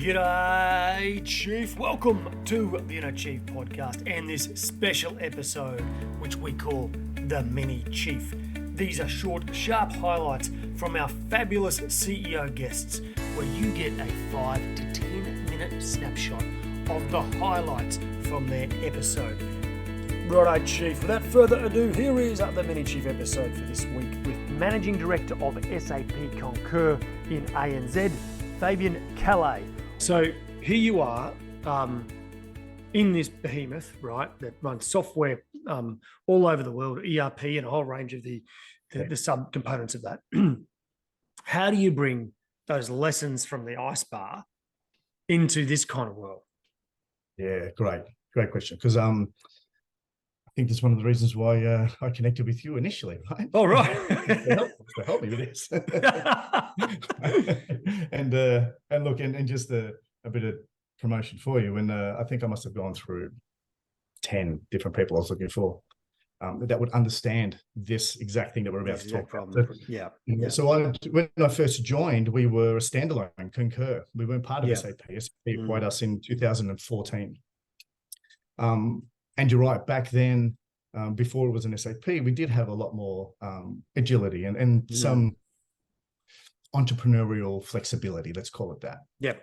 G'day, Chief. Welcome to the Inner Chief podcast and this special episode, which we call the Mini Chief. These are short, sharp highlights from our fabulous CEO guests, where you get a 5 to 10 minute snapshot of the highlights from their episode. Righto, Chief. Without further ado, here is the Mini Chief episode for this week with Managing Director of SAP Concur in ANZ, Fabian Calle. So here you are in this behemoth, right, that runs software all over the world, ERP and a whole range of the sub-components of that. How do you bring those lessons from the ice bar into this kind of world? Yeah, great question. Because I think that's one of the reasons why I connected with you initially, right? Oh, right. to help me with this. and look, and just a bit of promotion for you. And I think I must have gone through 10 different people I was looking for that would understand this exact thing that we're about to talk about. So when I first joined, we were a standalone Concur. We weren't part of SAP. SAP acquired us in 2014. And you're right, back then, before it was an SAP, we did have a lot more agility and some entrepreneurial flexibility, let's call it that. Yep.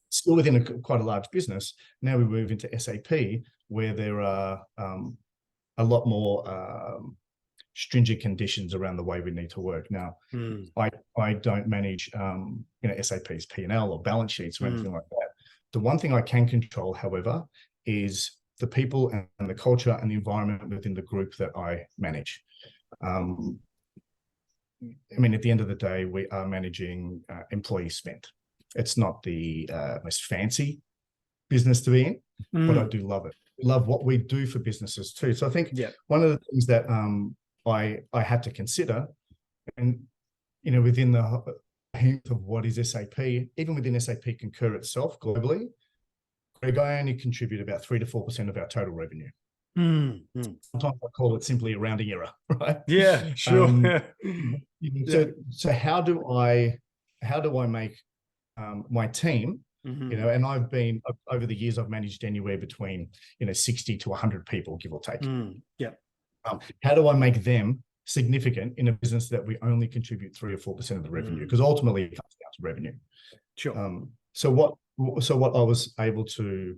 Still within quite a large business. Now we move into SAP, where there are a lot more stringent conditions around the way we need to work. Now, I don't manage SAP's P&L or balance sheets or anything like that. The one thing I can control, however, is the people and the culture and the environment within the group that I manage. At the end of the day, we are managing employee spend. It's not the most fancy business to be in, but I do love it. Love what we do for businesses too. So I think one of the things that I had to consider, and within the hint of what is SAP, even within SAP Concur itself globally, Greg, I only contribute about 3 to 4% of our total revenue. Sometimes I call it simply a rounding error, right? Yeah, sure. So how do I make my team, and I've been over the years, I've managed anywhere between 60 to 100 people, give or take. How do I make them significant in a business that we only contribute 3 or 4% of the revenue? Because ultimately it comes down to revenue. Sure. So what I was able to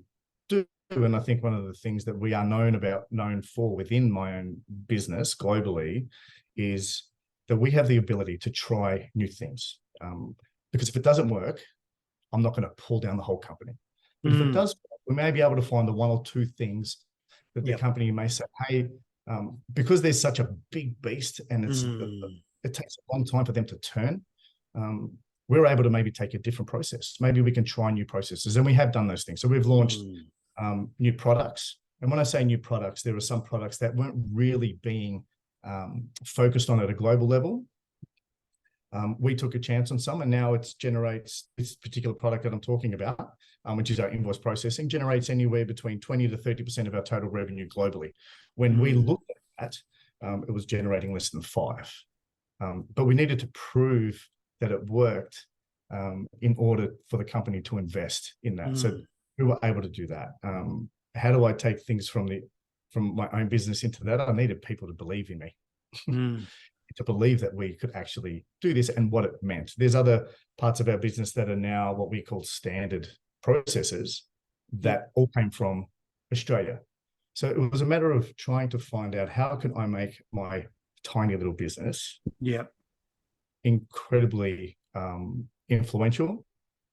do, and I think one of the things that we are known for within my own business globally, is that we have the ability to try new things. Because if it doesn't work, I'm not going to pull down the whole company. But if it does work, we may be able to find the 1 or 2 things that the company may say, hey, because there's such a big beast and it takes a long time for them to turn, we're able to maybe take a different process. Maybe we can try new processes. And we have done those things. So we've launched new products. And when I say new products, there are some products that weren't really being focused on at a global level. We took a chance on some, and now it generates this particular product that I'm talking about, which is our invoice processing, generates anywhere between 20 to 30% of our total revenue globally. When we looked at that, it was generating less than 5. But we needed to prove that it worked in order for the company to invest in that. So we were able to do that. How do I take things from my own business into that? I needed people to believe in me. To believe that we could actually do this and what it meant. There's other parts of our business that are now what we call standard processes that all came from Australia. So it was a matter of trying to find out, how can I make my tiny little business incredibly influential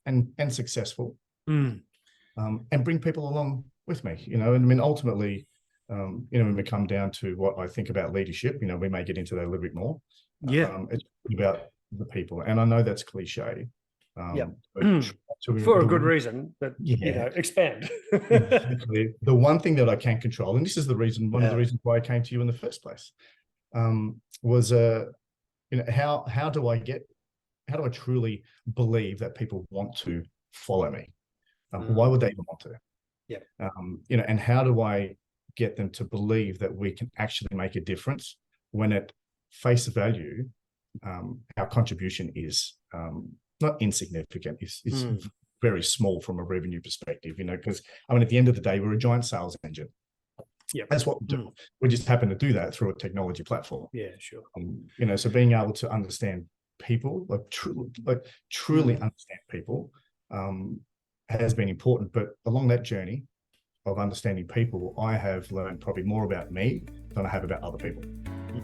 and successful, and bring people along with me, ultimately, when we come down to what I think about leadership, we may get into that a little bit more. It's about the people. And I know that's cliche. For a good reason, but expand. The one thing that I can control, and this is one of the reasons why I came to you in the first place, was how do I truly believe that people want to follow me? Why would they even want to? And how do I get them to believe that we can actually make a difference when at face value, our contribution is not insignificant, it's very small from a revenue perspective, because at the end of the day, we're a giant sales engine. Yeah, that's what we do. We just happen to do that through a technology platform. Yeah, sure. So being able to understand people, truly understand people, has been important. But along that journey of understanding people, I have learned probably more about me than I have about other people.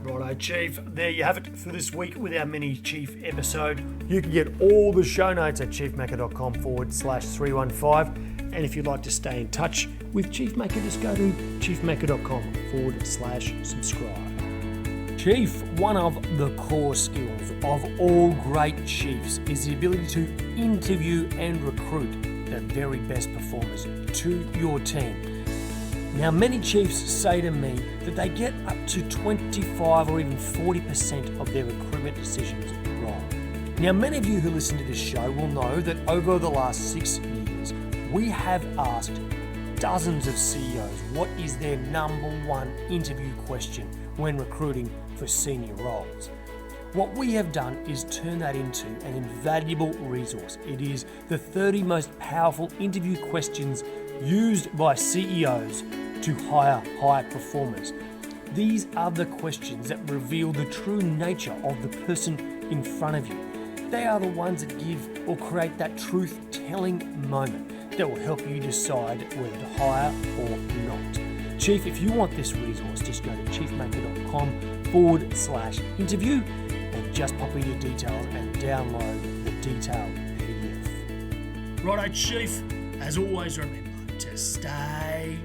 Righto, Chief. There you have it for this week with our mini Chief episode. You can get all the show notes at chiefmaker.com/315. And if you'd like to stay in touch with Chief Maker, just go to chiefmaker.com/subscribe. Chief, one of the core skills of all great chiefs is the ability to interview and recruit the very best performers to your team. Now, many chiefs say to me that they get up to 25 or even 40% of their recruitment decisions wrong. Now, many of you who listen to this show will know that over the last 6 years, we have asked dozens of CEOs what is their number one interview question when recruiting for senior roles. What we have done is turn that into an invaluable resource. It is the 30 most powerful interview questions used by CEOs to hire high performers. These are the questions that reveal the true nature of the person in front of you. They are the ones that give or create that truth-telling moment that will help you decide whether to hire or not. Chief, if you want this resource, just go to chiefmaker.com/interview and just pop in your details and download the detailed PDF. Righto, Chief. As always, remember to stay